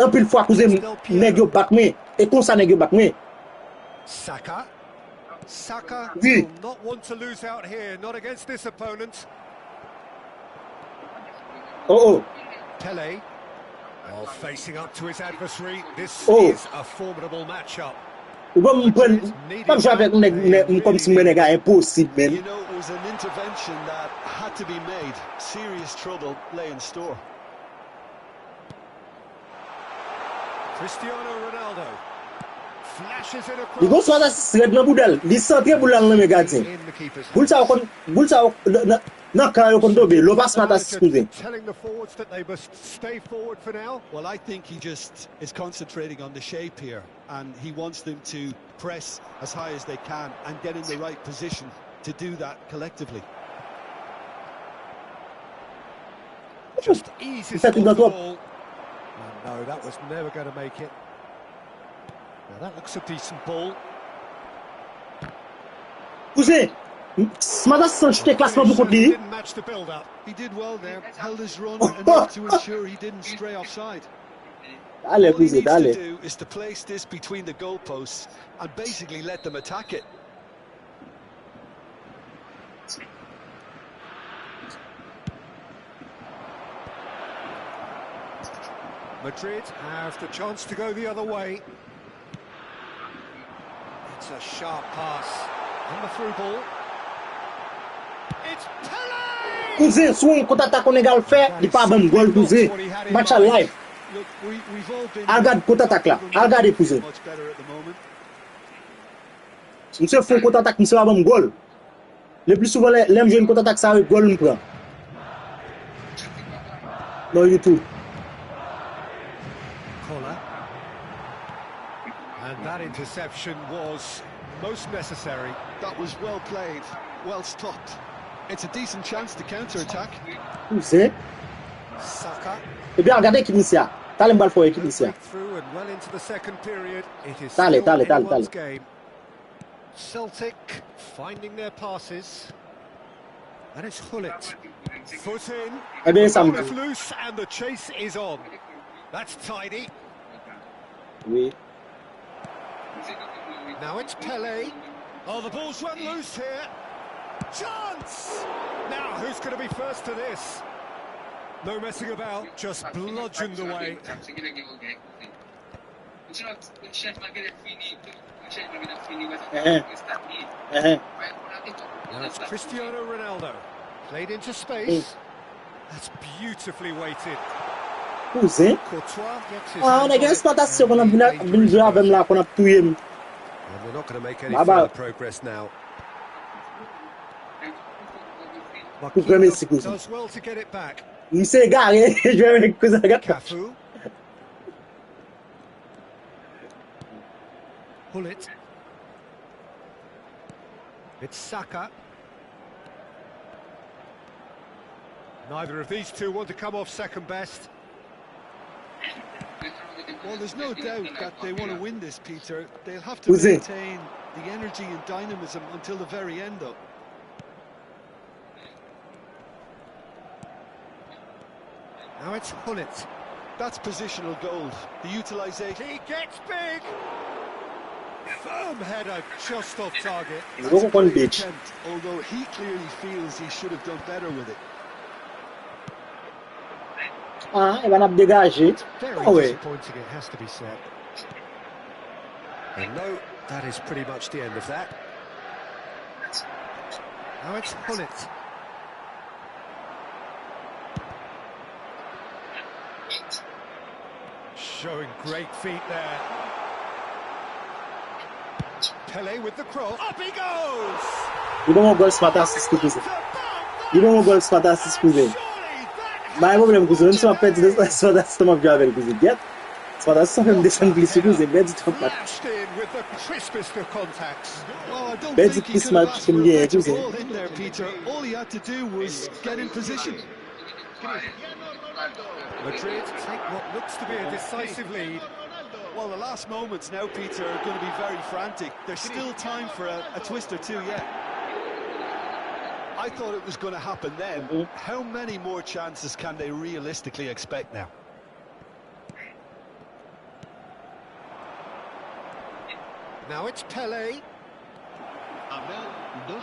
Un pile fois cousin nèg yo bat moi et comme ça nèg yo bat moi. Saka Oui. will not want to lose out here, not against this opponent. Oh. Pele, facing up to his adversary. This Oh. is a formidable matchup. Ou pas me prendre pas jouer avec nèg comme si moi nèg impossible man. You know, it was an intervention that had to be made. Serious trouble lay in store. Cristiano Ronaldo flashes it across. Il go soit assisté dans boudal, il centre boudal dans le gardien. Boul ça non quand on tombe, le passe pas assisté. Telling the forwards that they must stay forward for now. Well, I think he just is concentrating on the shape here, and he wants them to press as high as they can and get in the right position to do that collectively. Just eases off the ball. No, that was never going to make it. Now that looks a decent ball. Cousin, Smata s'enchute classement pour côté. Didn't match the build-up. He did well there, held his run enough to ensure he didn't stray offside. Allez, All he cousin, needs to allez. do is to place this between the goalposts and basically let them attack it. Madrid have the chance to go the other way. It's a sharp pass. On the through ball. It's Pele! Cousin, sou un contre-attaque on égal fait, il pas bon goal cousin. Match à live. Look, we've all been Regarde contre-attaque là. Regarde cousin. much better at the moment. Si monsieur font contre-attaque, monsieur pas bon goal. Le plus souvent l'aime jouer une contre-attaque ça goal me prend. Non du tout. Collar. And that interception was most necessary. That was well played, well stopped. It's a decent chance to counter-attack. Cousin. Saka. Eh bien regardez qui initia. T'as le balle pour équipe initia. Through and well into the second period. It is Dale, still dale, dale, anyone's dale. game. Celtic finding their passes. And it's Hullet. Foot in. Eh bien ça Ball me is loose and the chase is on. That's tidy. Oui. Now it's Pele. Oh, the ball's run loose here. Chance! Now, who's going to be first to this? No messing about, just bludgeoned away. Now it's Cristiano Ronaldo. Played into space. That's beautifully weighted. Cousin. Courtois gets his Ah, on a hands on gagné it, exploitation qu'on a and he venu jouer avec là qu'on a tué. And they're not going to make any Bye-bye. further progress now. Pour premier si cousin. Does well to get it back. Il s'est garé, je vais avec cousin. Cafu. Hullet. It's Saka. Neither of these two want to come off second best. Well, there's no doubt that they want to win this, Peter. They'll have to Who's it? maintain the energy and dynamism until the very end, though. Now it's Hullet. That's positional gold. The utilisation. He gets big. Firm header just off target. Go on beach. Attempt, although he clearly feels he should have done better with it. Ah, il va nous dégager. Very Ah ouais. disappointing, it has to be said. And no, that is pretty much the end of that. Now it's Hullet. Showing great feet there. Pele with the cross. Up he goes! Il va mon goal ce matin, c'est ce que cousin. Il va mon goal ce matin, c'est ce cousin. Bah, il problème cousin, si on perd ce matin, c'est mon vieux avec cousin. Get. Ce matin, c'est même descendre glissé cousin, mais du tout pas. Lashed in with the crispest of contacts. Oh, I don't Beds think he this could have match asked for a can be better using. ball in there, Peter. All he had to do was get in position. Madrid take what looks to be a decisive lead. Well, the last moments now, Peter, are going to be very frantic. There's still time for a twist or two yet. I thought it was going to happen then. How many more chances can they realistically expect now? Now it's Pele.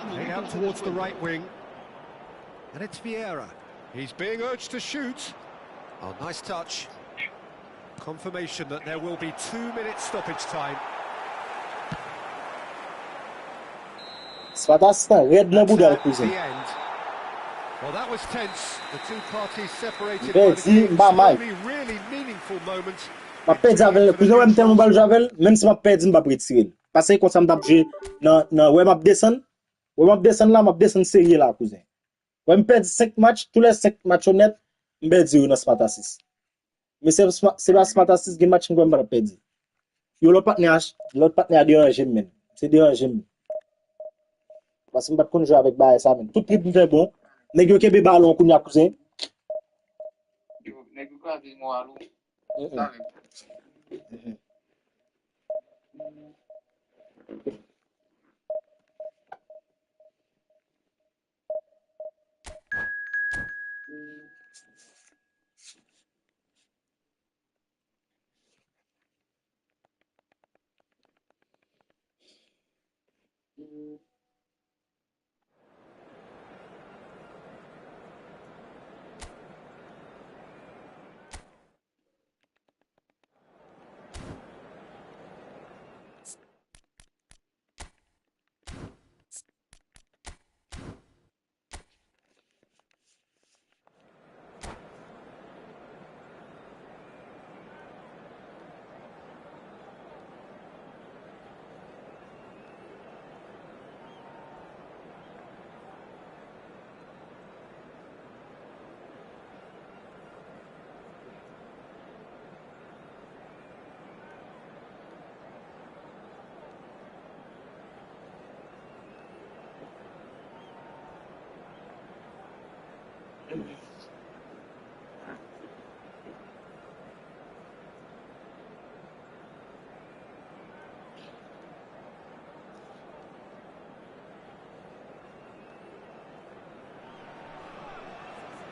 Played out towards the right wing. And it's Vieira. He's being urged to shoot. Oh, nice touch. Confirmation that there will be 2 minutes stoppage time. Spadassis nan red nan boudal kouzen. The end. Well, that was tense. The two parties separated Be by the di, game. mba may. Really meaningful moment. Ma pedi avel, kouzen wè mten mbal javel, men si ma pedi mba pretiril. Pase kon sa mdap je nan wè map desen la, map desen serye la kouzen. Wè mpedi 5 match, tous les 5 match honnête, mbedi yo nan Spadassis. Mais c'est pas Spadassis gen match mwen mba pedi. Yo l'autre partenaire a dérangé men. C'est dérangé men. Parce que je ne peux pas jouer avec Baye ça même. Tout trip est bon. Nèg yo kebe ballon kounya cousin. Nèg yo ka di mo alou.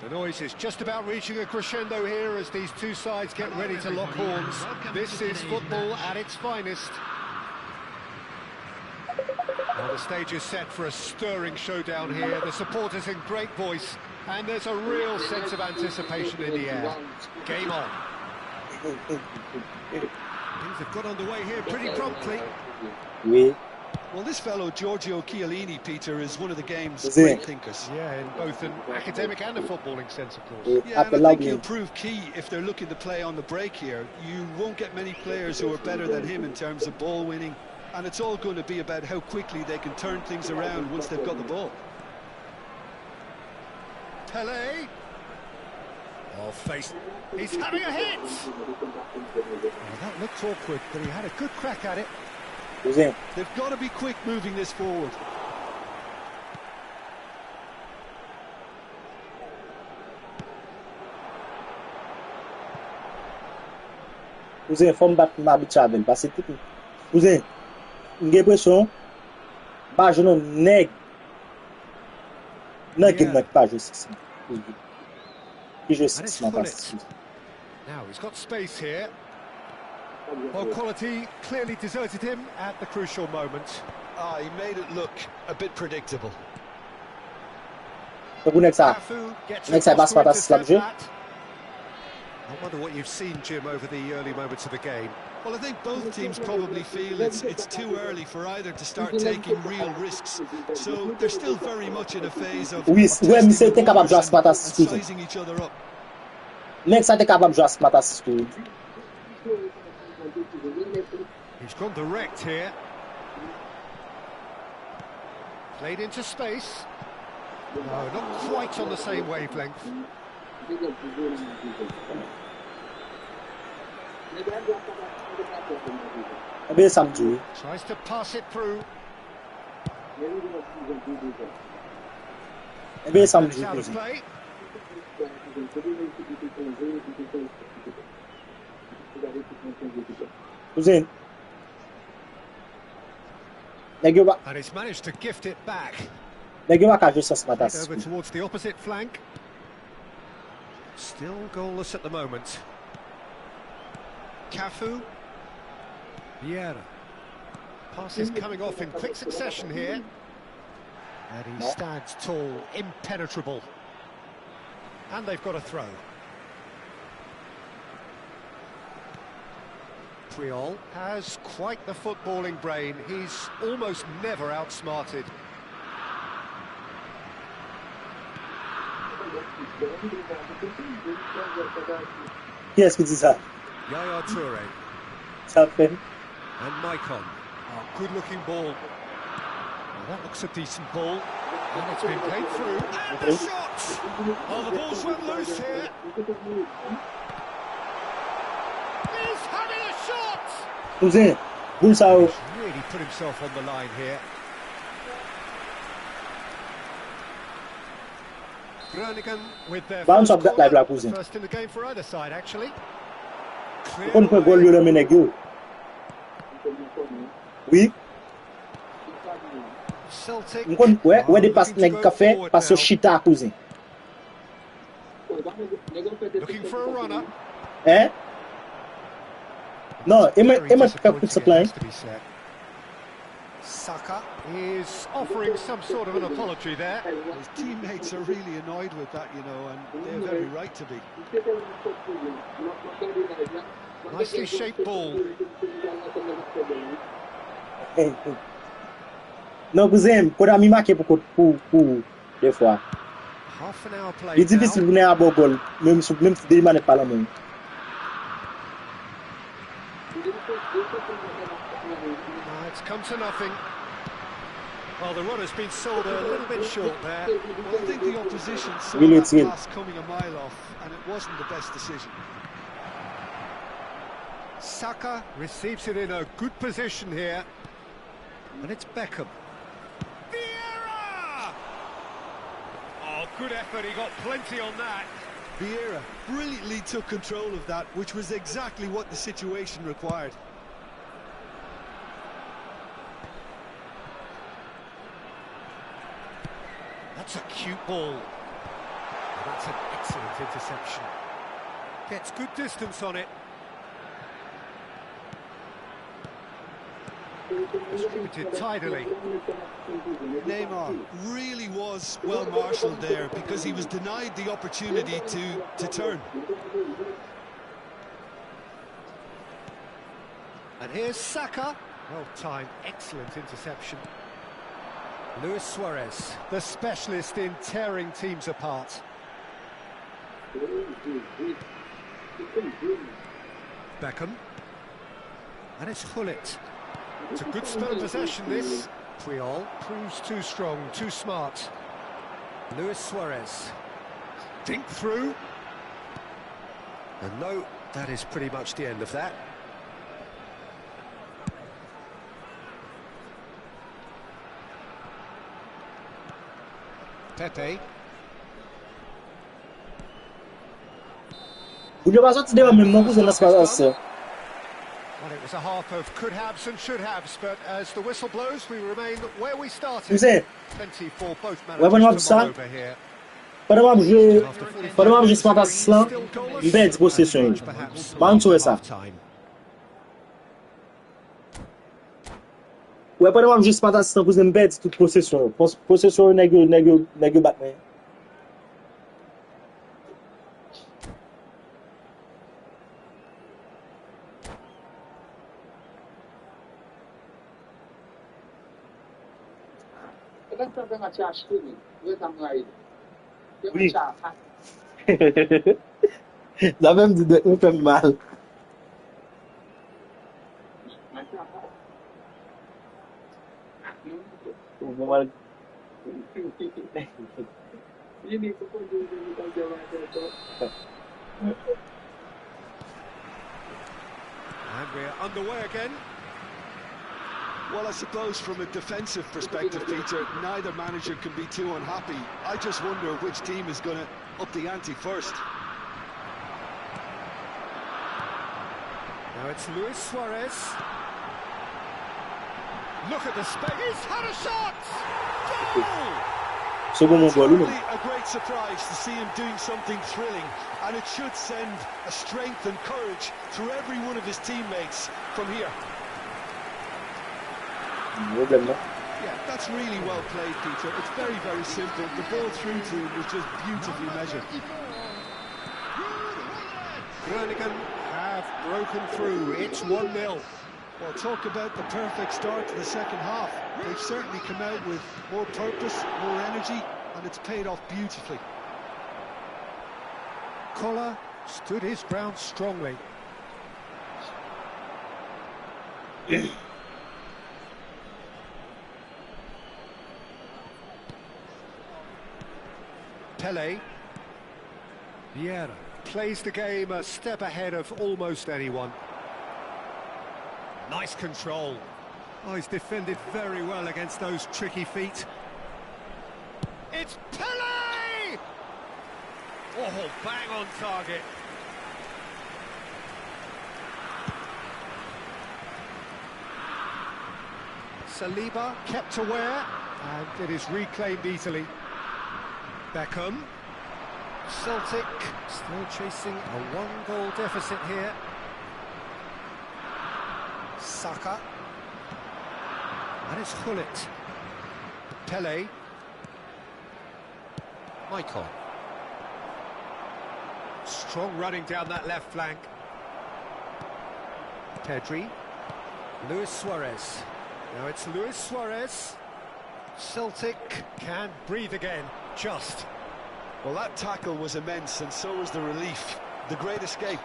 The noise is just about reaching a crescendo here as these two sides get ready to lock horns. This is football at its finest. Well, the stage is set for a stirring showdown here. The supporters in great voice, and there's a real sense of anticipation in the air. Game on. Things have got underway here pretty promptly. Oui. Well, this fellow, Giorgio Chiellini, Peter, is one of the game's great thinkers. Yeah, in both an academic and a footballing sense, of course. Yeah, and I think he'll prove key if they're looking to play on the break here. You won't get many players who are better than him in terms of ball winning, and it's all going to be about how quickly they can turn things around once they've got the ball. Pele. Oh, face. He's having a hit! Oh, that looked awkward, but he had a good crack at it. They've got to be quick moving this forward. Cousin, faut me battre ma bitch avec parce que cousin, j'ai l'impression pas je non nèg. Nèg qui pas jouer 6. Il joue 6 Now he's got space here. Well, quality clearly deserted him at the crucial moment. Ah, he made it look a bit predictable. Cafu gets across to intercept that. I wonder what you've seen, Jim, over the early moments of the game. Well, I think both teams probably feel it's too early for either to start taking real risks. So they're still very much in a phase of testing the waters and sizing each other up. Next, I think I'm just Spadassis. He's gone direct here. Played into space. No, not quite on the same wavelength. Tries to pass it through. It's out of play. Cousin. And he's managed to gift it back. Over towards the opposite flank. Still goalless at the moment. Cafu. Vieira. Passes coming off in quick succession here. And he stands tall, impenetrable. And they've got a throw. Puyol has quite the footballing brain. He's almost never outsmarted. Yes, it's that. Yaya Toure. It's happened. And Maicon. Oh, good-looking ball. Well, that looks a decent ball. And it's been played through. And the shot! Oh, the ball's went loose here. He's having a shot! Who's in? Who's out? He's really put himself on the line here. Groningen with their Bounce first up that corner. like Black Who's in. First in the game for either side, actually. On peut goal le mene go. Oui. Celtic. On ouais des passes nèg café passe au chita cousin. Looking for a runner. Eh? Non, Emma fait coup de supply. Saka is offering some sort of an apology there. His teammates are really annoyed with that, you know, and they're very right to be. Nicely shaped ball. Non, cousin, pour ami marquer pour des fois. Half an hour played Il est difficile de venir à bon goal, même si des manettes pas la même. It's come to nothing. Well, the runner's been sold a little bit short there. Well, I think the opposition saw Really, that pass coming a mile off, and it wasn't the best decision. Saka receives it in a good position here. And it's Beckham. Vieira! Oh, good effort, he got plenty on that. Vieira brilliantly took control of that, which was exactly what the situation required. That's a cute ball. That's an excellent interception. Gets good distance on it. Distributed tidily. Neymar really was well marshalled there because he was denied the opportunity to turn. And here's Saka. Well timed, excellent interception. Luis Suarez, the specialist in tearing teams apart. Beckham. And it's Hullet. It's a good spell of possession, this. Puyol proves too strong, too smart. Luis Suarez. Dink through. And no, that is pretty much the end of that. Pepe. Well, Well, it was a half of could-haves and should-haves, but as the whistle blows, we remain where we started. Who's it? Plenty for both Ouais, managers to mull over here. Pendant que je suis fantastique là, je vais être possession. Pas en dessous ça. Ouais, pendant que je suis fantastique, vous aimez bête toute possession. Possession nèg battre. Oui. La même dit de nous fait mal. And we're underway again. Well, I suppose from a defensive perspective, Peter, neither manager can be too unhappy. I just wonder which team is going to up the ante first. Now it's Luis Suarez. Look at the space. He's had a shot! Goal! Certainly a great surprise to see him doing something thrilling, and it should send a strength and courage through every one of his teammates from here. Problem, no? Yeah, that's really well played, Peter. It's very, very simple. The ball through to him was just beautifully measured. Groningen have broken through. It's 1-0. Well, talk about the perfect start to the second half. They've certainly come out with more purpose, more energy, and it's paid off beautifully. Collar stood his ground strongly. Pele. Vieira plays the game a step ahead of almost anyone. Nice control. Oh, he's defended very well against those tricky feet. It's Pele! Oh, bang on target. Saliba kept aware, and it is reclaimed easily. Beckham. Celtic still chasing a one-goal deficit here. Saka. And it's Hullet. Pele. Michael. Strong running down that left flank. Pedri. Luis Suarez. Now it's Luis Suarez. Celtic can breathe again, just. Well, that tackle was immense, and so was the relief. The great escape.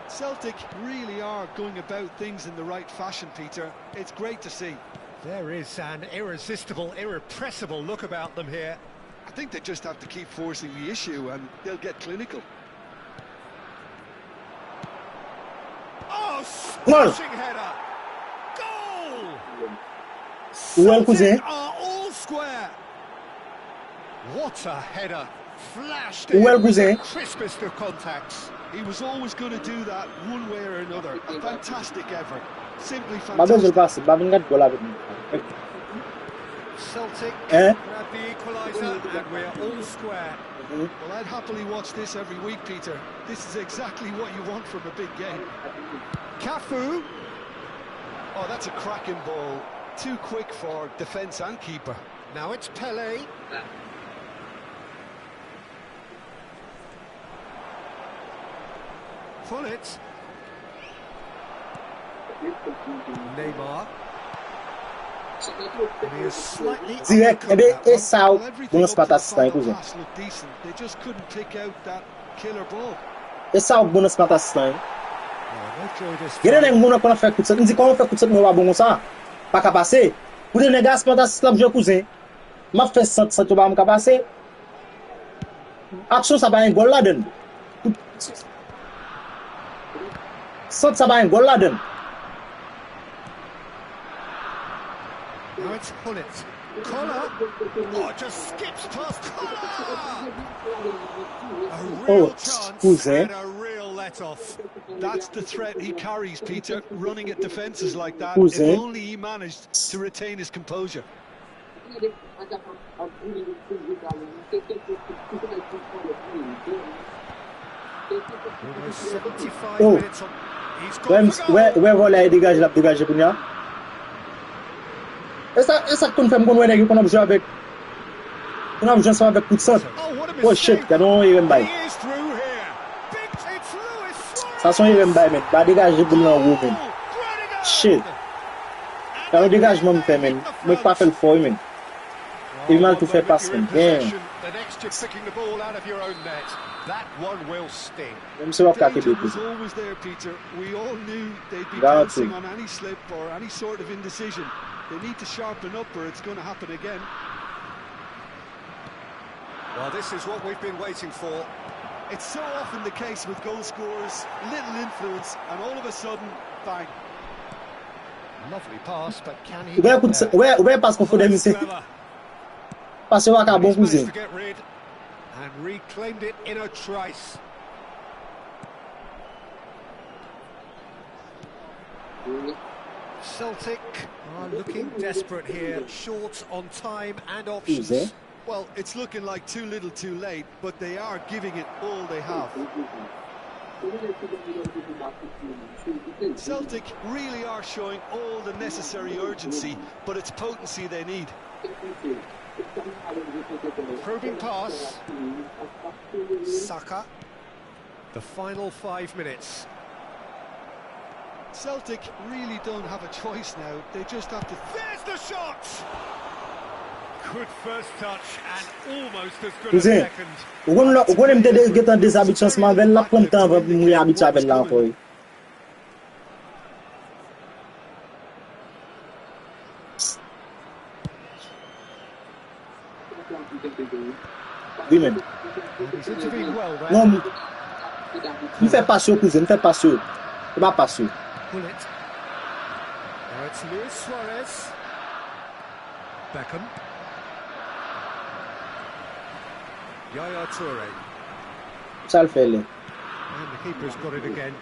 Celtic really are going about things in the right fashion, Peter. It's great to see. There is an irresistible, irrepressible look about them here. I think they just have to keep forcing the issue, and they'll get clinical. Oh, smashing header! Goal! Well, Celtic are all square. What a header! Flashed in Well, with the crispest of contacts. He was always going to do that one way or another. A fantastic effort. Simply Babel fantastic. passe, Babel got goal avec. Celtic Eh? grab the equaliser and we're all square. Well, I'd happily watch this every week, Peter. This is exactly what you want from a big game. Cafu. Oh, that's a cracking ball. Too quick for defence and keeper. Now it's Pele. Hullet. Neymar. And he is slightly Direct, undercooked that one. essa Well, é everything o up to the patas final cousin. pass looked decent. They just couldn't pick out that killer ball. Essa é o bonus patas Oh, no joy this Gene time. neng moun kon fè kout set, nzi kon fè kout set nou wa bon sa. Pa ka pase. Pou de negas patas la jè cousin. Ma fè sant yo ba m ka pase. Action sa ba un gol la den. Sant sa ba un gol la den. Now it's Hullet. Collar. Oh, just skips past Collar. A real Oh, chance cousin. and a real let-off. That's the threat he carries, Peter, running at defences like that. Who's If it? only he managed to retain his composure. Almost 75 Oh. minutes on. He's gone for goal. Wè volè dégage la dégage pou nya. Esa kon fè m kon wè nèg yo kon ap jò avèk. Kon ap jò sa avèk kout sant. Oh, what a Oh mistake. shit, kanon yè mbay. He is through here. Big, it's Luis Suarez. Sa son yè mbay men. Ba dégage pou nan wou men. Groningen. Shit. Kanon dégage mwen fè men. Mwen pa fè l fò men. Oh, Il mal one tout fait moment passe, you're in man. Damn. possession, the next you're picking the ball out of your own net. That one will sting. Mwen se wap kake Danger de was pou. always there, Peter. We all knew they'd be Got pouncing to. on any slip or any sort of indecision. They need to sharpen up or it's going to happen again. Well, this is what we've been waiting for. It's so often the case with goal scorers, little influence, and all of a sudden, bang. Lovely pass, but can he Wè get kout there? wè pas kon fò de That's mise. clever. Pas yo wak a And bon he's managed kouzin. to get rid and reclaimed it in a trice. Celtic are looking desperate here, short on time and options. Kouzin. Well, it's looking like too little too late, but they are giving it all they have. Celtic really are showing all the necessary urgency, but it's potency they need. Probing pass. Saka. The final 5 minutes. Celtic really don't have a choice now. They just have to... There's the shot! Good first touch and almost as good as second. Ou konen mte get an deshabituansman vel la pren tan vè mwen habitué avec la encore. Oui men. He's intervened well there. Non, il fait pas sûr, cousin, il fait pas sûr. Il va pas sûr. Pull it. Now it's Luis Suarez. Beckham. Yaya Toure. Ça le fait là. And the keeper's got it again.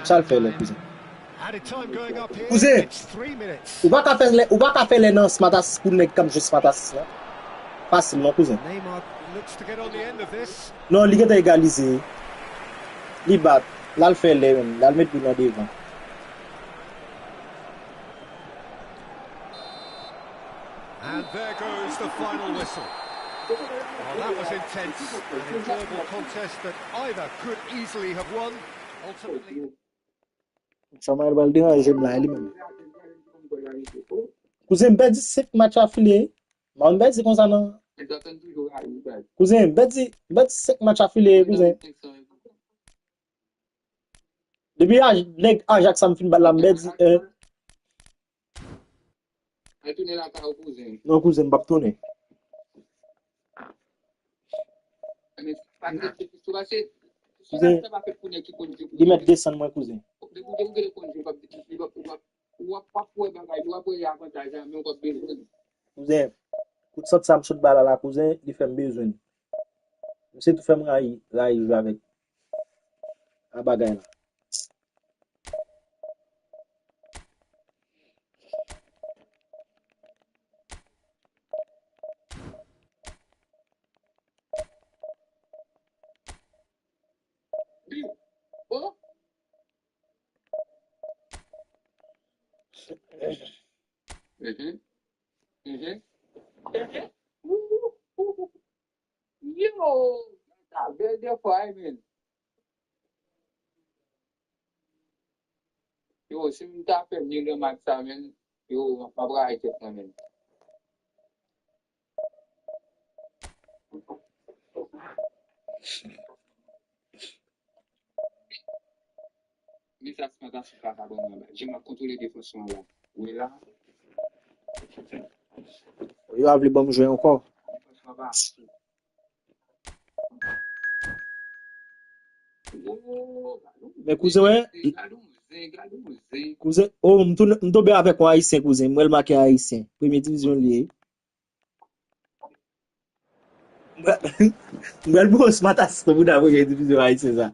Ça le fait là, cousin. Added time going up here. Cousin. It's 3 minutes. Ou pas qu'à faire les non smart assist pour nek comme je smart assist là. Facile non, cousin. Neymar looks to get on the end of this. Non, li get égalisé. Li bat. Là le fait là, là le mettre dans devant. And there goes the final whistle. Well, that was intense, an enjoyable contest that either could easily have won. Ultimately, Samuel Balde j'aime là lui-même. Cousin bet 5 matchs affiliés. Mon bet c'est comme ça non. Cousin bet 5 matchs affiliés, cousin. Depuis Ajax ça me fin balle bet non cousin pas tourner. Cousin, il met descendre moi cousin. Cousin, tout ça ça me saute balle là cousin, il fait besoin. C'est tout fait me railler jouer avec la bagaille là. Yo, there for I mean. Yo, sim ta pe ni le match ça men. Yo, pas bra été quand même. Mais ça se passe pas bon. J'aime contrôler des façons là. Oui là. Il va vouloir bon jouer encore. Mais cousin ouais. Cousin, oh, m'tombé avec un haïtien cousin, moi le marqué haïtien, première division lié. Moi le bon ce matin c'est pour d'avoir une division haïtien ça.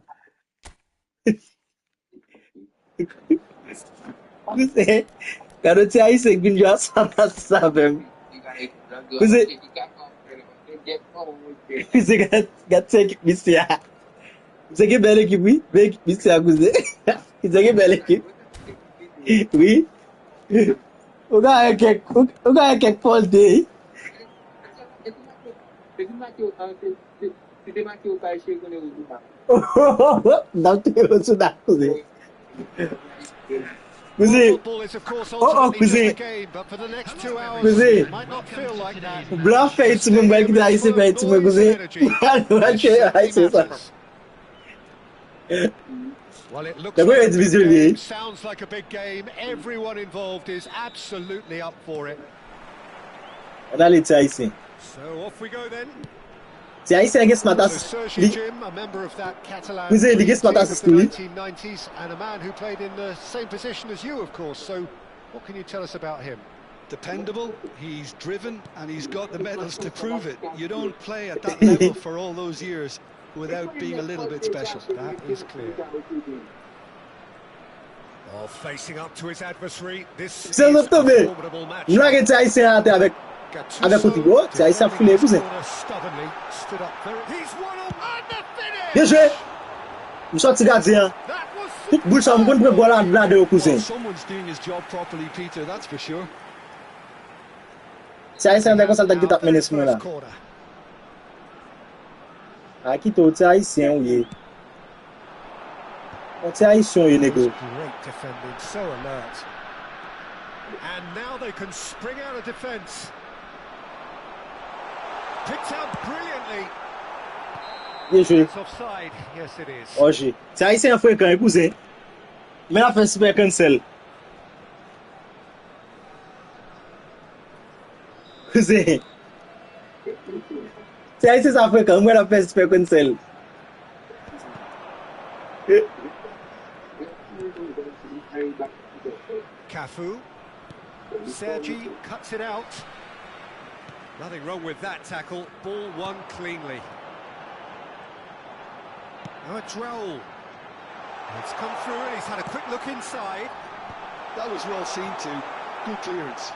Cousin, quand tu es haïtien qui vient jouer ça même. Cousin, gâte équipe monsieur. C'est que belle équipe oui, belle équipe monsieur cousin. C'est que belle équipe. Oui. O gars est quelque Paul Day. Não tem outro da cousin. Cousin. Oh, cousin. Cousin. Blanc fait tu me que daí você fait tu me cousin. Vai que aí você sabe. Well, it looks like a big game, sounds like a big game. Everyone involved is absolutely up for it. So off we go then. Sergio Jim, a member of that Catalan team of the 1990s and a man who played in the same position as you, of course. So what can you tell us about him? Dependable, he's driven, and he's got the medals to prove it. You don't play at that level for all those years without being a little bit special. That is clear. Oh, facing up to his adversary, this is a formidable match. Avec Cotigo, ça a foulé cousin. Stubbornly stood up very. He's one up and the finish. Bien joué. M sorti gardien. Tout boule ça, m kon pou gol an blade au cousin. Someone's doing his job properly, Peter, that's for sure. Si Haïtien de kon sa tak mené ce moment là. A qui to ti Haïtien ou ye. On ti Haïtien ou ye nego. Great defending, so alert. And now they can spring out of defence. Picked out brilliantly. Bien joué. It's offside. Yes, it is. Oje. Si Haïtien fréquent, cousin. Mais la fait super cancel. Cousin. Si Haïtien ça fréquent, moi la fait super cancel. Cafu. Sergi cuts it out. Nothing wrong with that tackle. Ball won cleanly. Now it's Raul. It's come through and he's had a quick look inside. That was well seen too. Good clearance.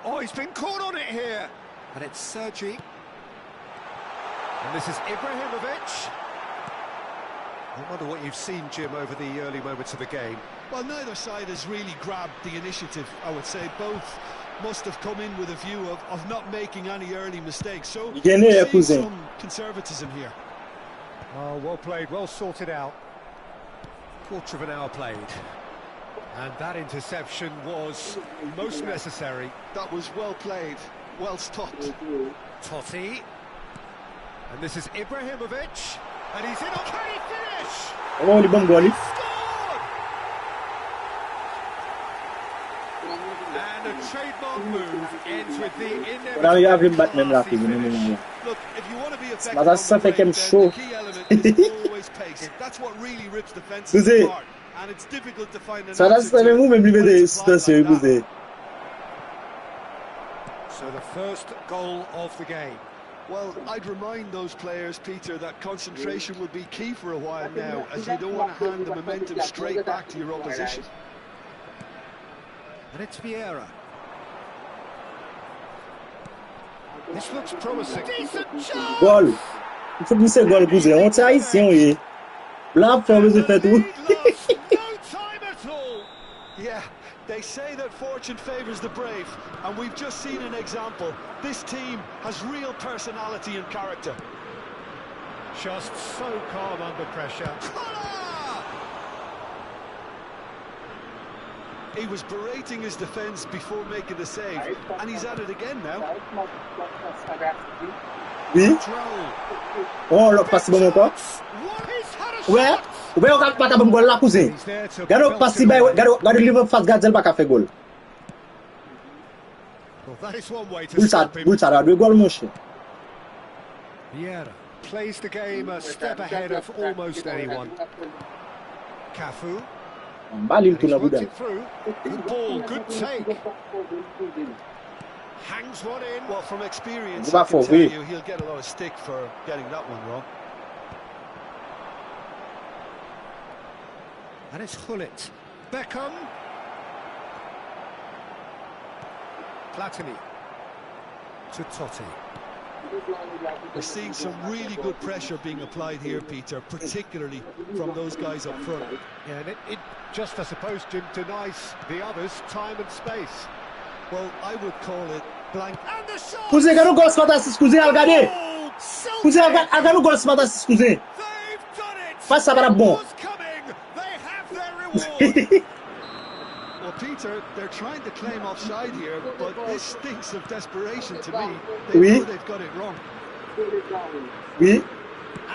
Oh, he's been caught on it here. And it's Sergi. And this is Ibrahimovic. I wonder what you've seen, Jim, over the early moments of the game. Well, neither side has really grabbed the initiative, I would say. Both must have come in with a view of not making any early mistakes. So, seeing some conservatism here. Oh, well played, well sorted out. Quarter of an hour played. And that interception was most necessary. That was well played, well stopped. Totti. And this is Ibrahimovic. And he's in on... Can he finish? Oh, the bomb goal. And a trademark move ends with the inevitable finish. Look, if you want to be effective, Mas ça fait qu'elle chaud. the key element is always pace. That's what really rips defenses apart. And it's difficult to find an Ça là c'est même même limité situation écoutez. So the first goal of the game. Well, I'd remind those players, Peter, that concentration will be key for a while now, as you don't want to hand the momentum straight back to your opposition. And it's Vieira. This looks promising. Decent chance! Goal. Il faut que c'est goal cousin. On tient Haïtien oui. Blanc fait besoin faire tout. Yeah, they say that fortune favours the brave, and we've just seen an example. This team has real personality and character. Just so calm under pressure. He was berating his defence before making the save, and he's at it again now. Oui. Oh, l'autre passe bon encore. Ouais. Ouais, on va pas taper goal là cousin. Gado passe ba gado live face gardien pas faire goal. Bull ça deux goal mon cher. Vieira plays the game a step ahead of almost anyone. Cafu. Balil tout na boudan. Good ball, good take. Hangs one in. Well, from experience, I can tell you he'll get a lot of stick for getting that one wrong. And it's Hullet. Beckham. Platini. To Totti. We're seeing some really good pressure being applied here, Peter, particularly from those guys up front. Yeah, and it just, I suppose, Jim, denies the others time and space. Well, I would call it blank. And the shot! Cousin, gado goal fantastique, cousin, regardez. Cousin, gado goal fantastique, cousin. They've done it! Pas ça va bon. They have their reward! Well, Peter, they're trying to claim offside here, but this stinks of desperation to me. They know they've got it wrong. Oui.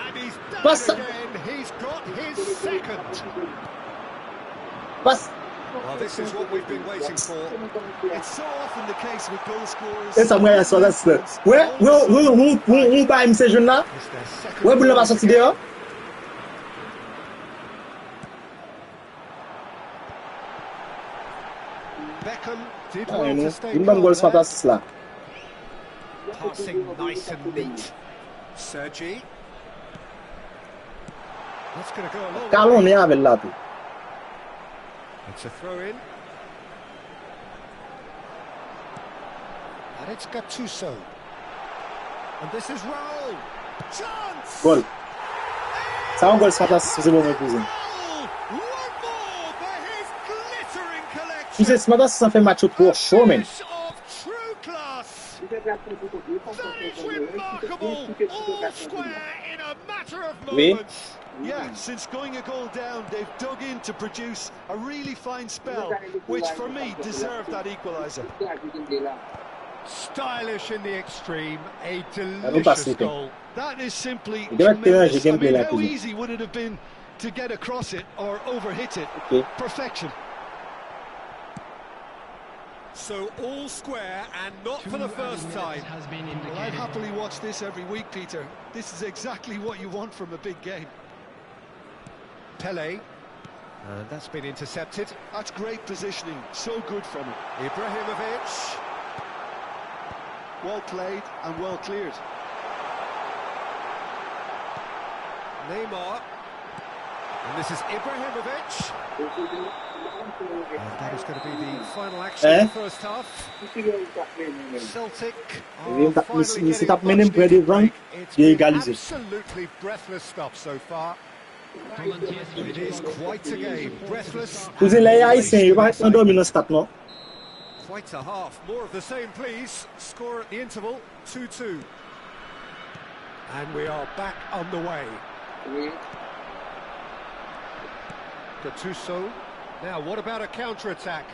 And he's done it again. He's got his second. Pass. Well, this is what we've been waiting for. It's so often the case with goal scorers. Et ça moi ça là. Ouais, pas ces jeunes là. Ouais, vous l'avez sorti dehors. Beckham did well to stay calm there. Passing nice and neat. Sergi. That's going to go a long way. It's a throw in. And it's Gattuso. And this is Raul. Chance! Goal. Ça un gol smart assist c'est bon mon cousin. Cousin smart assist ça fait match pour show man. That is remarkable. All square in a matter of Oui. moments. Yeah, since going a goal down, they've dug in to produce a really fine spell, which for me deserved that equaliser. Stylish in the extreme, a don't pass delicious it. goal. That is simply Il devrait tremendous. tirer, j'ai I mean, gameplay how là, easy would it have been to get across it or overhit it? Okay. Perfection. So all square and not for the first time. Well, I'd happily watch this every week, Peter. This is exactly what you want from a big game. Pele, and that's been intercepted. That's great positioning, so good from him. Ibrahimovic. Well played and well cleared. Neymar. And this is Ibrahimovic. And that is going to be the final action of the first half. Celtic are finally getting a much needed break. It's been absolutely breathless stuff so far. It is quite a game, breathless. Cousin les haïtiens, ils vont être endormis dans stat non. Quite a half. More of the same, please. Score at the interval, 2-2. And we are back underway. Gattuso. Now, what about a counter-attack?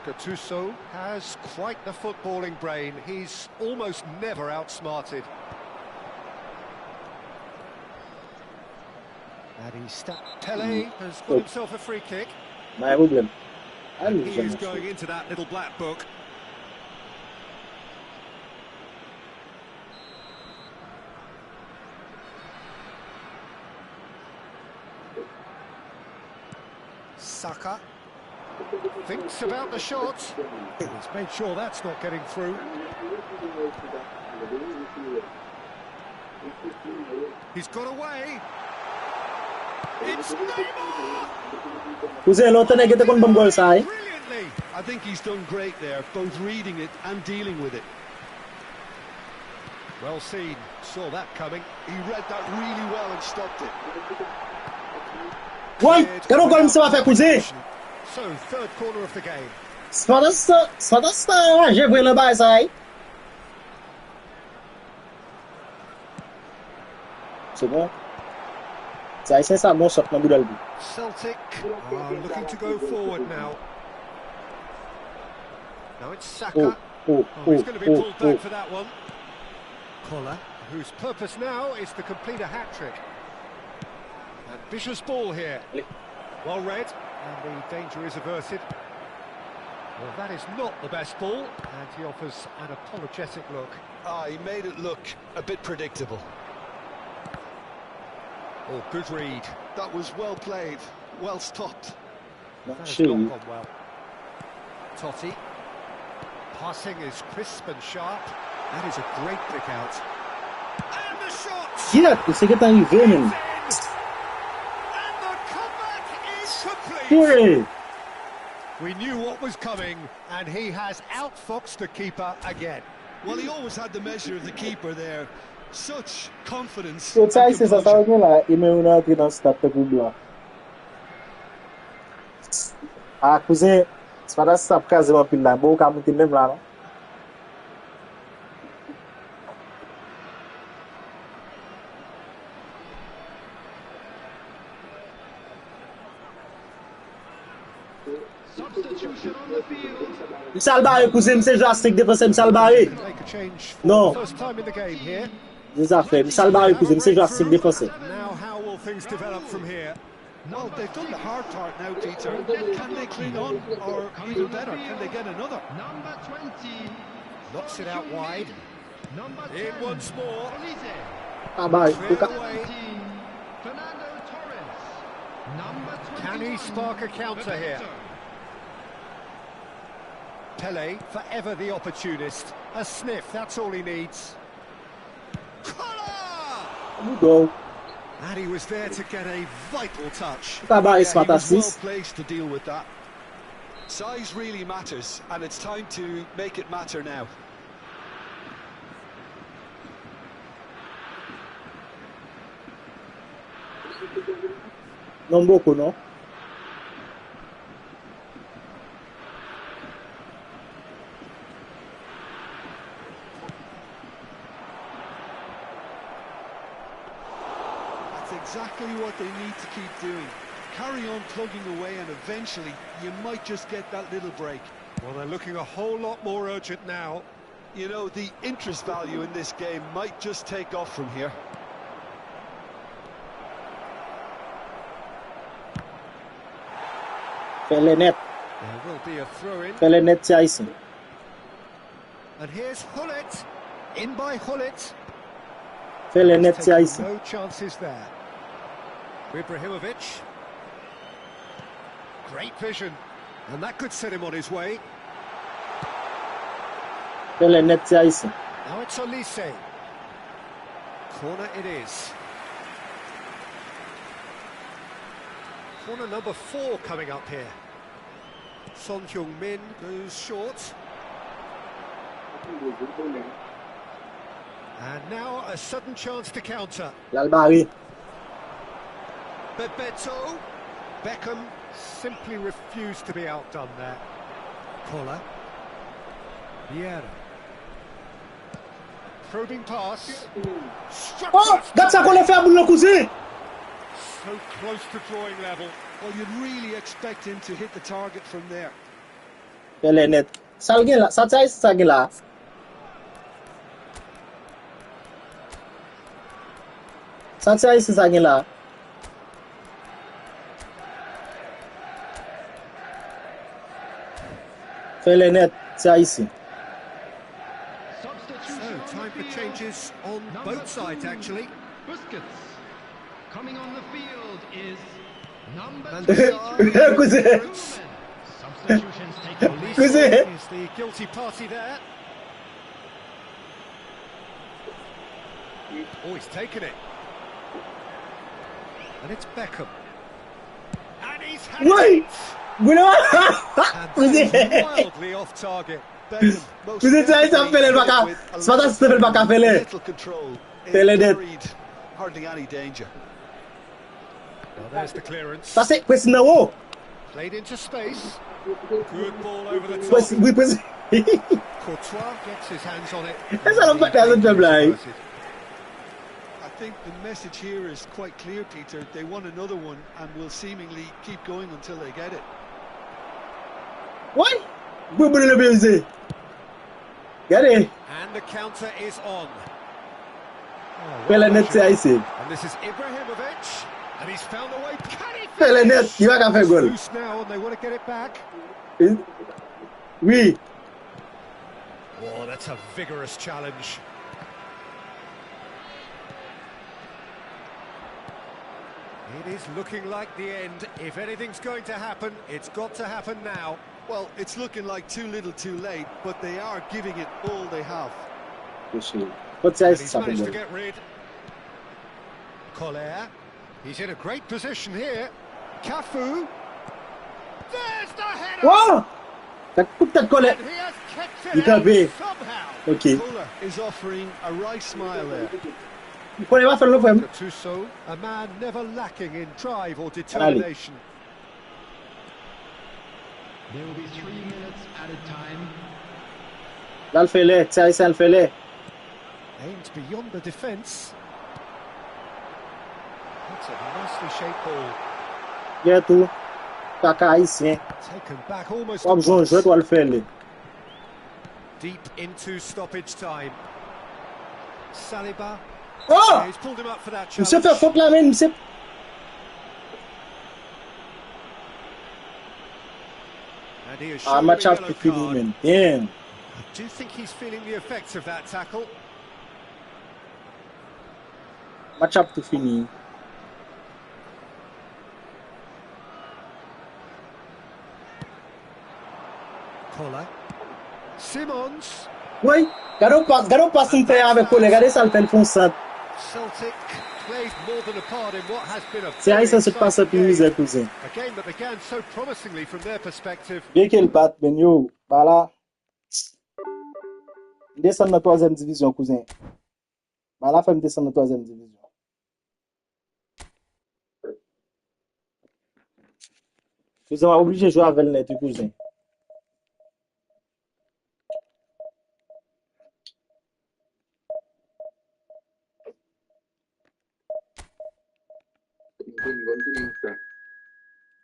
Gattuso has quite the footballing brain. He's almost never outsmarted. And he's stuck. Pele has got himself a free kick. My problem. And he is going into that little black book. Saka thinks about the shot. He's made sure that's not getting through. He's got away. It's Neymar! Cousin l'autre nèg était kon bon goal ça. Brilliantly. I think he's done great there, both reading it and dealing with it. Well seen. Saw that coming. He read that really well and stopped it. Ouais, quel goal ça va faire cousin? So, third corner of the game. Ça, j'ai vu le bail ça. C'est bon. Ça c'est ça mon shot dans boudal. Celtic are looking to go forward now. Now it's Saka. He's going to be pulled back for that one. Collar, whose purpose now is to complete a hat-trick. Ambitious ball here. Well read, and the danger is averted. Well, that is not the best ball, and he offers an apologetic look. He made it look a bit predictable. Oh, good read. That was well played, well stopped. That has not gone well. Totti. Passing is crisp and sharp. That is a great pick out. And the shot! Yeah, c'est que t'as arrivé, man. And the comeback is complete. Yeah. We knew what was coming, and he has outfoxed the keeper again. Well, he always had the measure of the keeper there. Such confidence. So ça c'est ça ça vient là, il met une entrée dans stade de blanc. Ah cousin, c'est pas ça quasiment pile là, bon ka monter même là non. Salbaré, cousin, c'est drastique défense Salbaré. Non. Des affaires, Salbaré, cousin, c'est drastique défense. Now how will things develop from here? Well, they've done the hard part now, Peter. Can they cling on, or even better, can they get another? Number 20. Knocks it out wide. Number 10. In once more. Ah bah, Cleared Luka. away. Fernando Torres. Number 20. Can he spark a counter here? Pele, forever the opportunist. A sniff, that's all he needs. You go. And he was there to get a vital touch. Tabaré, Yeah, c'est he was well fantastique. placed to deal with that. Size really matters, and it's time to make it matter now. Non beaucoup, non? That's exactly what they need to keep doing. Carry on plugging away and eventually you might just get that little break. Well, they're looking a whole lot more urgent now. You know, the interest value in this game might just take off from here. Fais-le net. There will be a throw-in. Fais-le net, c'est ici. And here's Hullet. In by Hullet. Fais-le net, c'est Taking ici. no chances there. Ibrahimovic. Great vision. And that could set him on his way. Fais-le net, c'est ici. Now it's Olise. Corner it is. Corner number 4 coming up here. Son Heung-min goes short. And now a sudden chance to counter. L'Albari. Bebeto. Beckham simply refused to be outdone there. Kola. Vieira. Probing pass. Struck Oh! Gap ça qu'on a fait à boule le cousin! so close to drawing level. Well, you'd really expect him to hit the target from there. Fais-le net. Ça le gain là. Ça t'a ici, ça gain là. Ça t'a ici, ça gain là. Fais-le net, c'est ici. So, Substitution on time the for field. changes on Number both sides, 2, actually. Busquets. Coming on the field is number And 23. Cousin. Ruben. Substitutions taken place. Cousin. Is the guilty party there? Oh, he's taken it. And it's Beckham. And he's had Wait! it! Vous non? And Vous that êtes... was wildly off target. Beckham most Vous êtes allé definitely faire le hit it baka. with a C'est pas ça, little c'est le baka fait le. little control. Fais le It net. carried hardly any danger. Well, there's the clearance. Ça c'est presse en haut. Played into space. Good ball over the top. Presse, oui, presse. Courtois gets his hands on it. Ça n'a pas été un autre blague. I think the message here is quite clear, Peter. They want another one and will seemingly keep going until they get it. Ouais. Vous pouvez le baiser. Regardez. And the counter is on. Oh, Fais le well net, c'est done. ici. And this is Ibrahimovic. And he's found a way. Can he Fais le net, finish? il va qu'à faire goal. Loose now and they want to get it back. Oui. Oh, that's a vigorous challenge. It is looking like the end. If anything's going to happen, it's got to happen now. Well, it's looking like too little too late, but they are giving it all they have. Pode ser And ici, he's ça fait managed to goal. get rid. Collier. He's in a great position here. Cafu. There's the header. Wow! T'as coup de tête collé. And he has kept Il it t'a out fait. somehow. Ok. Fuller is offering a right smile there. Vous connaissez pas faire le frère? Gattuso, a man never lacking in drive or determination. There will be 3 minutes added time. Là, le fait-le. C'est ici, le fait-le. Aimed beyond the defence. That's a nicely shaped ball. Bien tout. Caca haïtien. Taken back almost Pas at besoin de once. jouer, toi le faire-le. Deep into stoppage time. Saliba. Oh! He's pulled him up for that Monsieur challenge. fait faute là même, monsieur. And he is Ah, shown match a up yellow to finish, card. man. Damn. Do you think he's feeling the effects of that tackle? Match up to finish. Collar. Simmons. Oui. Gado passe une paire avec Cole. Regardez ça, le fait le fond ça. Celtic played more than a part in what has been a C'est very ici, ça se passe exciting plus game. misère, cousin. A game that began so promisingly from their perspective. Bien qu'il batte, ben yo. Bah là. Descend dans la 3e division, cousin. Bah là, fait me descendre dans la 3e division. Cousin va obligé de jouer avec net, cousin.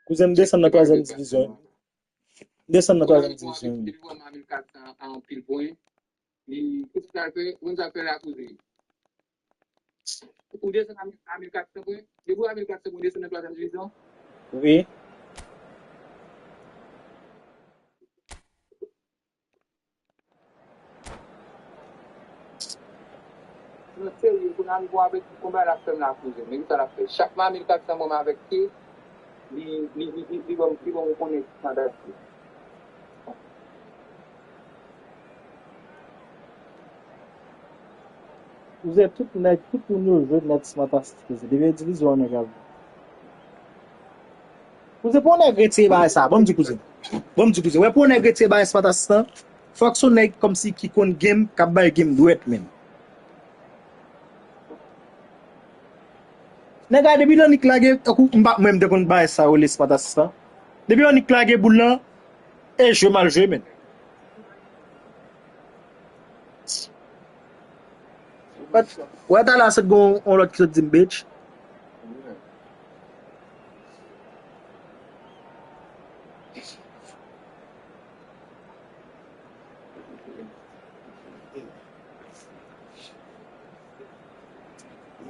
Cousin descend dans la 3e division. Descend dans la 3e division. Depuis que je 1400 en pile point, qu'est-ce que ça fait? On a fait la cousine. Vous descendez à 1400 points. Et vous à 1400 points, descendez dans la 3e division? Oui. Non, sérieux, pour nous voir avec combien la femme la cousine. Mais ça l'a fait. Chaque mois, 1400 moments avec qui, ils vont me connaître fantastique. Vous êtes tout pour nous jouer notre fantastique. C'est des divisions, regarde. Vous êtes pour nous regretter ça. Bon, du cousin. Bon, du cousin. Ouais, pour nous regretter ça, fantastique. Faut que son nèg comme si qui compte game, cap bay game douet même. Nèg a depuis l'on klage, m'pa même de kon bay ça ou les fantastique. Depuis on klage boule là, et je mal joué men. But ouais ta là c'est bon on l'autre qui se dit bitch.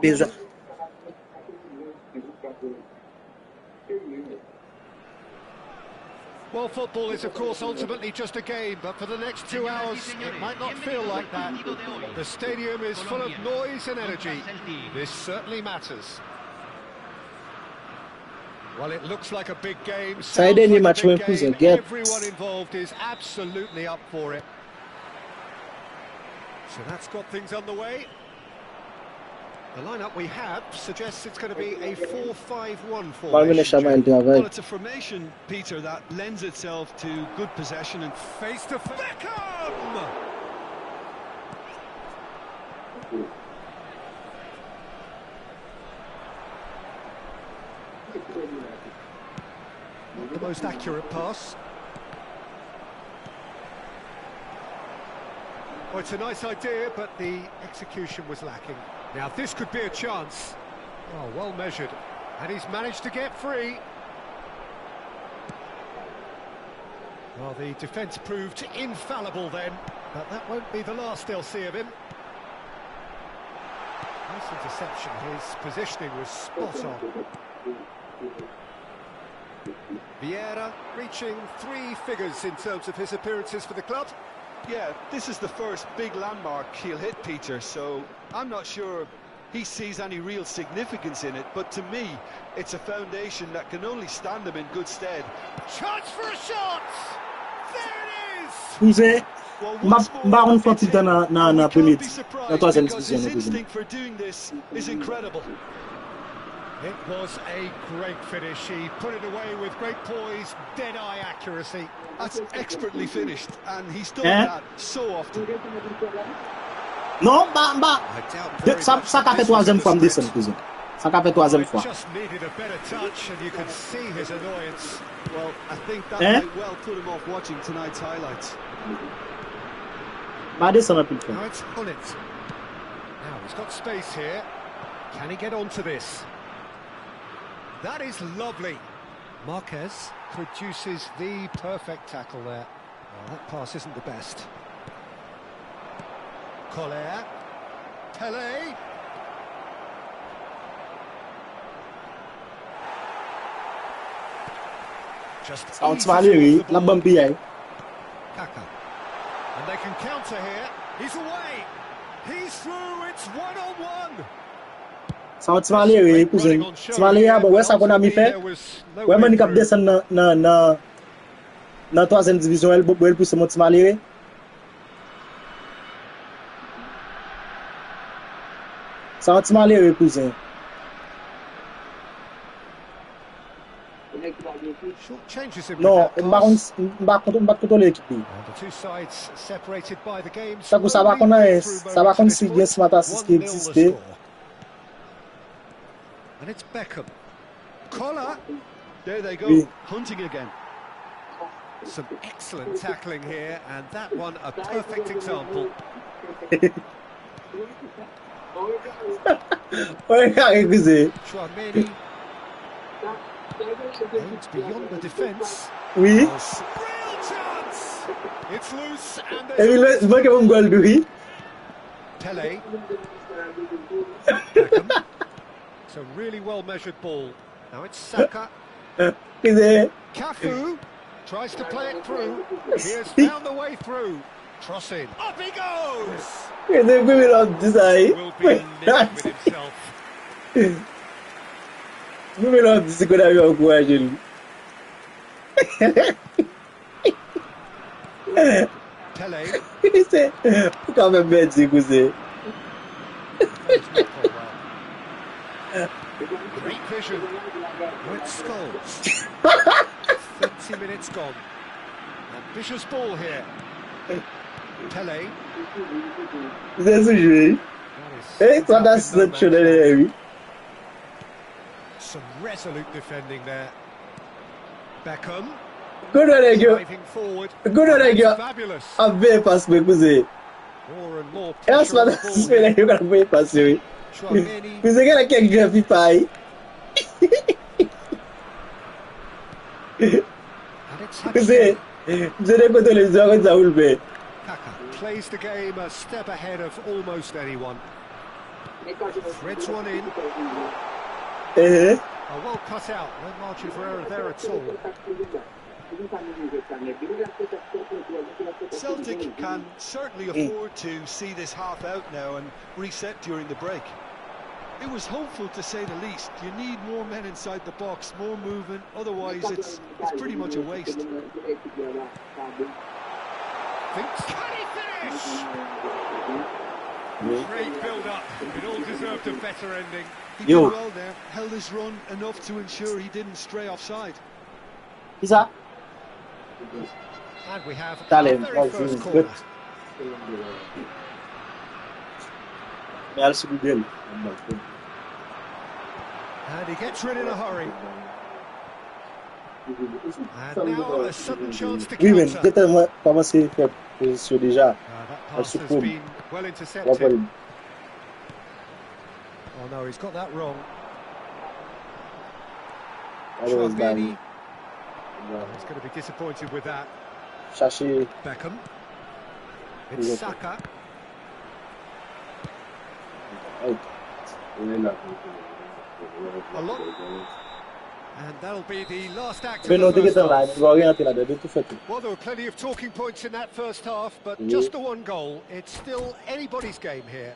Bizarre. Well, football is, of course, ultimately just a game, but for the next 2 hours, it might not feel like that. The stadium is full of noise and energy. This certainly matters. Well, it looks like a big game. Sounds like a big game. Everyone involved is absolutely up for it. So that's got things underway. The lineup we have suggests it's going to be a 4-5-1 formation. Well, it's a formation, Peter, that lends itself to good possession and face to Beckham. Not the most accurate pass. Well, it's a nice idea, but the execution was lacking. Now, this could be a chance. Oh, well measured. And he's managed to get free. Well, the defence proved infallible then, but that won't be the last they'll see of him. Nice interception. His positioning was spot on. Vieira reaching 3 figures in terms of his appearances for the club. yeah, this is the first big landmark he'll hit, Peter, so I'm not sure he sees any real significance in it, but to me, it's a foundation that can only stand him in good stead. Chance for a shot! There it is! Who's it? Baron for Peter na premier. Because his instinct for doing this is incredible. It was a great finish. He put it away with great poise, dead-eye accuracy. That's expertly finished, and he's done that so often. Non, ça qu'a fait 3e fois me descendre, cousin. Ça qu'a fait 3e fois. Just needed a better touch, and you can see his annoyance. Well, I think that might well put him off watching tonight's highlights. Ba descendre plus Now it's Hullet. Now he's got space here. Can he get onto this? That is lovely. Marquez produces the perfect tackle there. Well, that pass isn't the best. Collier. Pelé. Just Valérie, la bombe bien. Kaka. And they can counter here. He's away. He's through. It's 1-on-1. Ça va Valérie, cousin. Valérie, bon, ouais, ça qu'on a mis fait. Ouais, man, il a descendu dans 3e division, elle pousse mon Valérie. Ça va Valérie, cousin. Non, m'a contrôler l'équipe. Ça va qu'on si bien ce matin qui existe. And it's Beckham. Collar. There they go, Oui. hunting again. Some excellent tackling here, and that one a perfect example. Olha kuze. Chouameni aims beyond the defence. Oui. Real chance! It's loose, and Ele there's vai que gol do Rio. Pele. Beckham. It's a really well-measured ball. Now it's Saka. Kuze. Cafu tries to play it through. He has found the way through. Cross in. Up he goes! Kuze kumi love this aí. Will be annoyed with himself. Kumi love this quando eu jogo com a gente. Pele. Kuze. O cara é bem assim kuze. That's not gone well. Great vision. With Scholes. 30 minutes gone. Ambitious ball here. Pele. Kuze sujou. That Eh, is só dá in no sancho man's land. nele. Some resolute defending there. Beckham Quando ele que driving forward. quando ele que That's fabulous. a ver passe bem kuze. More and more É pressure só on dá the ball espera here. que o cara foi passe. Chouameni. Kuze que ela quer grave pai. And it's Kuze. Hakimi. Kuze de quando ele joga já ulbe. Kaka plays the game a step ahead of almost anyone. Threads one in. Eh. Oh, well cut out. No margin for error there at all. Celtic can certainly afford to see this half out now and reset during the break. It was hopeful to say the least. You need more men inside the box, more movement, otherwise it's pretty much a waste. Thinks. Can he finish? Great build-up. It all deserved a better ending. He did Yo. well there, held his run enough to ensure he didn't stray offside. Isa. And we have our Talent. very first corner. Ela subiu dele. And he gets rid in a hurry. And now a sudden chance to Oui, mais counter. peut-être commencer à faire position déjà. That pass has superbe. been well On va intercepted. pas lui. Oh no, he's got that wrong. Alors, Chouameni. He's going to be disappointed with that. chercher. Beckham. It's Saka. A lot. And that'll be the last act of Mais non, the t'inquiète first là, half. tu vas rien là, de tout fait. Well, there were plenty of talking points in that first half, but Oui. just the one goal. It's still anybody's game here.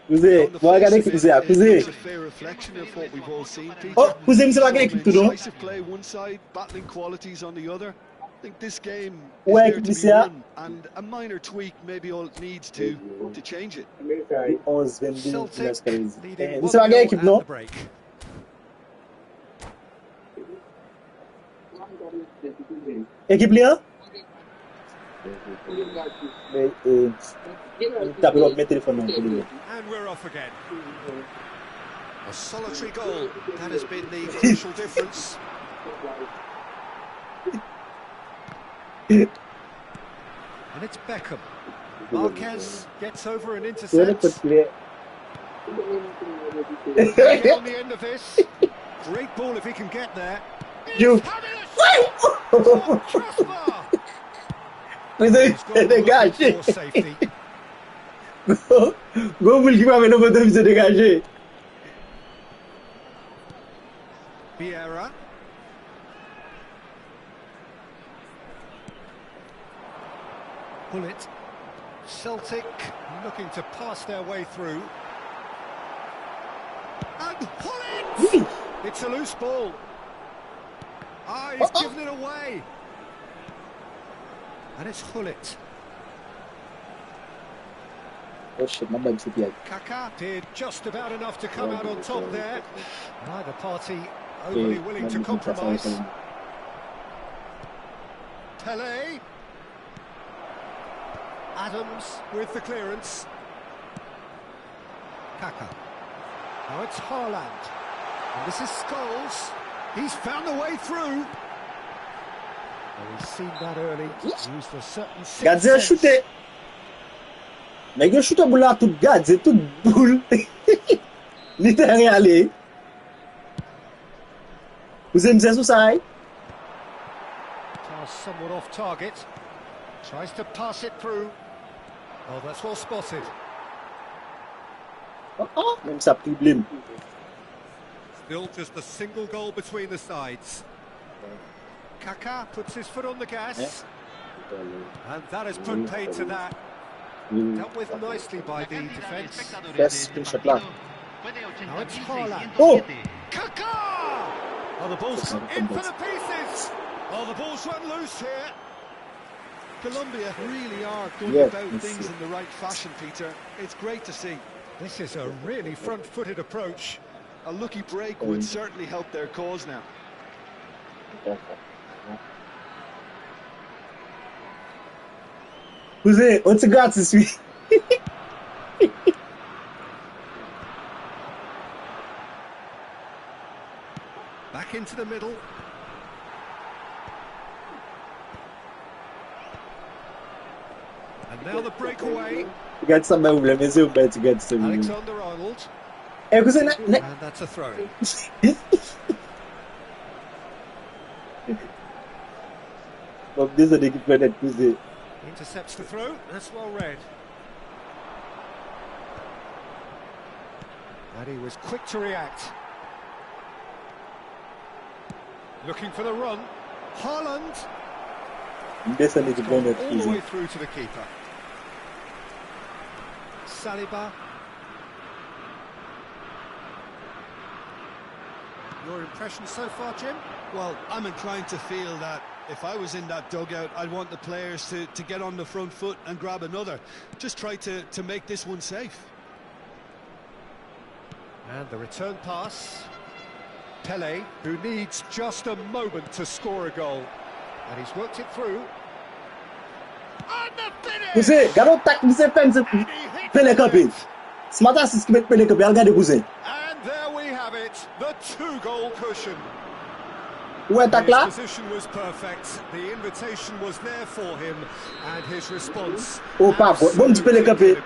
Kuze, On the vou regarder face que of Kuze, it, Kuze. it's a fair reflection of what we've all seen, Peter. Oh, Kuze, me sabe aquele Some que tudo. incisive play one side, battling qualities on the other. I think this game is Ouais, there que to be Kuze a won, and a minor tweak maybe all it needs to change it. 11, 22, Celtic 15. leading Me sabe 1-0 aquele equipe, at não? the break. Equipe Lian? Tá pelo meu telefone não, tudo bem. And we're off again. A solitary goal. That has been the crucial difference. And it's Beckham. Marquez gets over and Tu intercepts. pode ver. Get on the end of this. Great ball if he can get there. You. He's having a shot! Oh, crossbar! Kuze, He's gone dégage. looking for safety. Gol qui va venir au bout se dégager. Vieira. Bullet. Celtic looking to pass their way through. And Bullet! It's a loose ball. Ah, he's given it away. And it's Hullet. Oh shit, my bad shit. Kaka did just about enough to come out on top there. Neither party overly willing to compromise. Pele. Adams with the clearance. Kaka. Now it's Haaland. And this is Scholes. He's found the way through. Oh, he's seen that early. Used a certain Gardien shooté. Mais il shooté boule là tout gardien, tout boule. Li te rien aller. Vous aimez ça sous ça? Pass somewhat off target. Tries to pass it through. Oh, that's well spotted. Même ça problème. Still just a single goal between the sides. Kaká puts his foot on the gas. And that has put paid to that. Dealt with nicely by the defence. Best shot là. Now it's Haaland. Oh! Kaká! Oh, the ball's in for the pieces. Oh, the ball's run loose here. Colombia really are going about things in the right fashion, Peter. It's great to see. This is a really front-footed approach. A lucky break would certainly help their cause now. José, onde você gasta isso? Back into the middle. And now the breakaway. Get some problem, is it better to get some? Alexander-Arnold. É, José, And that's a throw. But this is the keeper that José. Intercepts the throw. That's well read. And he was quick to react. Looking for the run. Haaland. This is the keeper that All the way José. through to the keeper. Saliba. Your impression so far, Jim? Well, I'm inclined to feel that if I was in that dugout, I'd want the players to get on the front foot and grab another. Just try to make this one safe. And the return pass. Pelé, who needs just a moment to score a goal. And he's worked it through. And the finish! José, garoto tá com você pensa pele campe. Smart assist que pele campe, regarde José. And there we have it, the two-goal cushion. Où est ta His là? position was perfect, the invitation was there for him, and his response. Oh, papa, bom de pele campe.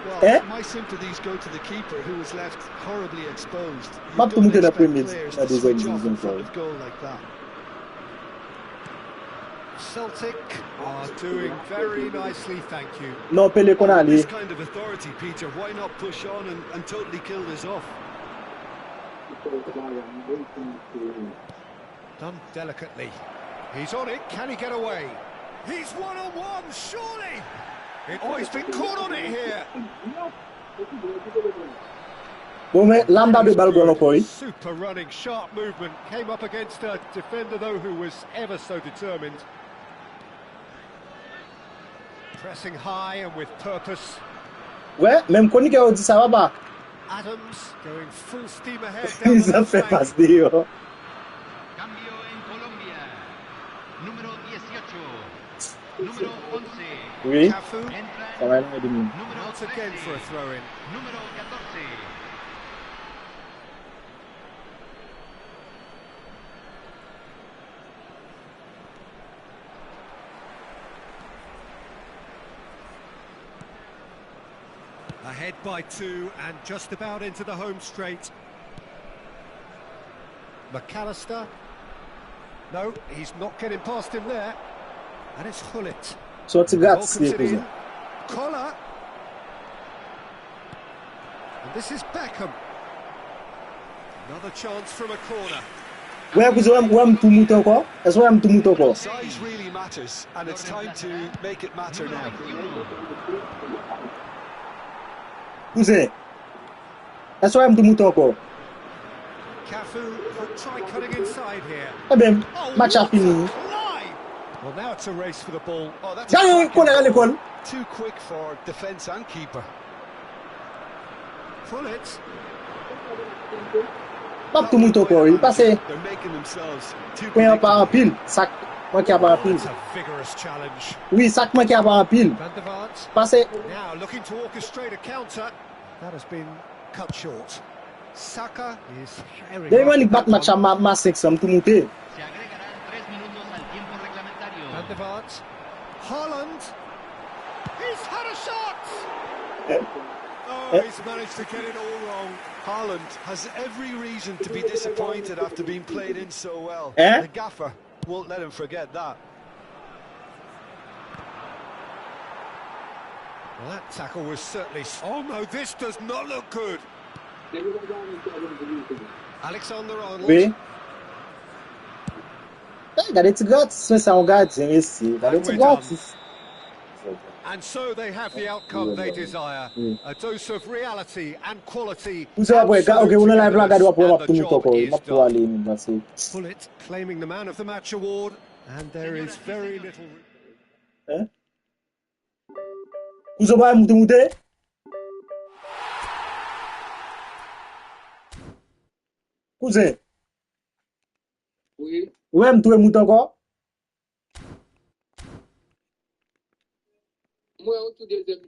Well, Eh? my sympathies go to the keeper who was left horribly exposed. You Mas tu don't muda na expect Premier players na to design switch off season in front for. of goal like that. Celtic are doing very nicely, thank you. Non, pele qu'on a ali. This kind of authority, Peter, why not push on and totally kill this off? Done delicately. He's on it, can he get away? He's one-on-one, surely! Oh, he's been caught on it here! Bon, mais lambda de balle gol encore. Super running, sharp movement. Came up against a defender, though, who was ever so determined. Pressing high and with purpose. Ouais, même quand il a dit ça va pas. Adams going full steam ahead down Il the a left fait flank. passe de Cambio en Colombia. Número 18. Número 11. Oui, Cafu Entra ça va être demi. número out again 13. for a throw-in. Número 14. Ahead by 2 and just about into the home straight. McAllister. No, he's not getting past him there. And it's Hullet. Só te Welcomes gats, it coisa. in. Collar. And this is Beckham. Another chance from a corner. Ouais, coisa, o am tu muito encore. É só am tu muito encore. Size really matters, and it's time to make it matter now. Coisa. É só am tu muito encore. Cafu could try cutting inside here. É bem, match a what a fini. climb! Well, now it's a race for the ball. Oh, that's Ganhou, colega, l'école. too quick for defence and keeper. Hullet. Pas tu muito encore. Il passe. They're making themselves too Põe a par en predictable. pile. Sac, moi qui a par en pile. It's a vigorous challenge. Oui, sac, moi qui a par en pile. Van der Vaart Passe. now looking to orchestrate a counter. That has been cut short. Saka is sharing. Deve after mani bat that match one. ma section tout monter. Se agregarán 3 minutos al tiempo reglamentario. Van der Vaart. Haaland. He's had a shot! Oh, he's managed to get it all wrong. Haaland has every reason to be disappointed after being played in so well. Eh? The gaffer won't let him forget that. Well, that tackle was certainly... Oh no, this does not look good. Alexander-Arnold. Oui. Gade ti gratis, sa on gardien esse. Gade ti gratis. And so they have the outcome they desire. A dose of reality and quality. Ou se apre, ok, ou nan live la gade wap And wap the tout mou job toko. is Map pou done. ale mi basi. Pullet claiming the man of the match award, and there is very little... Eh? Ou se ba mute? Kouze? Oui. Ou mtou mute encore? Moi, au tout deuxième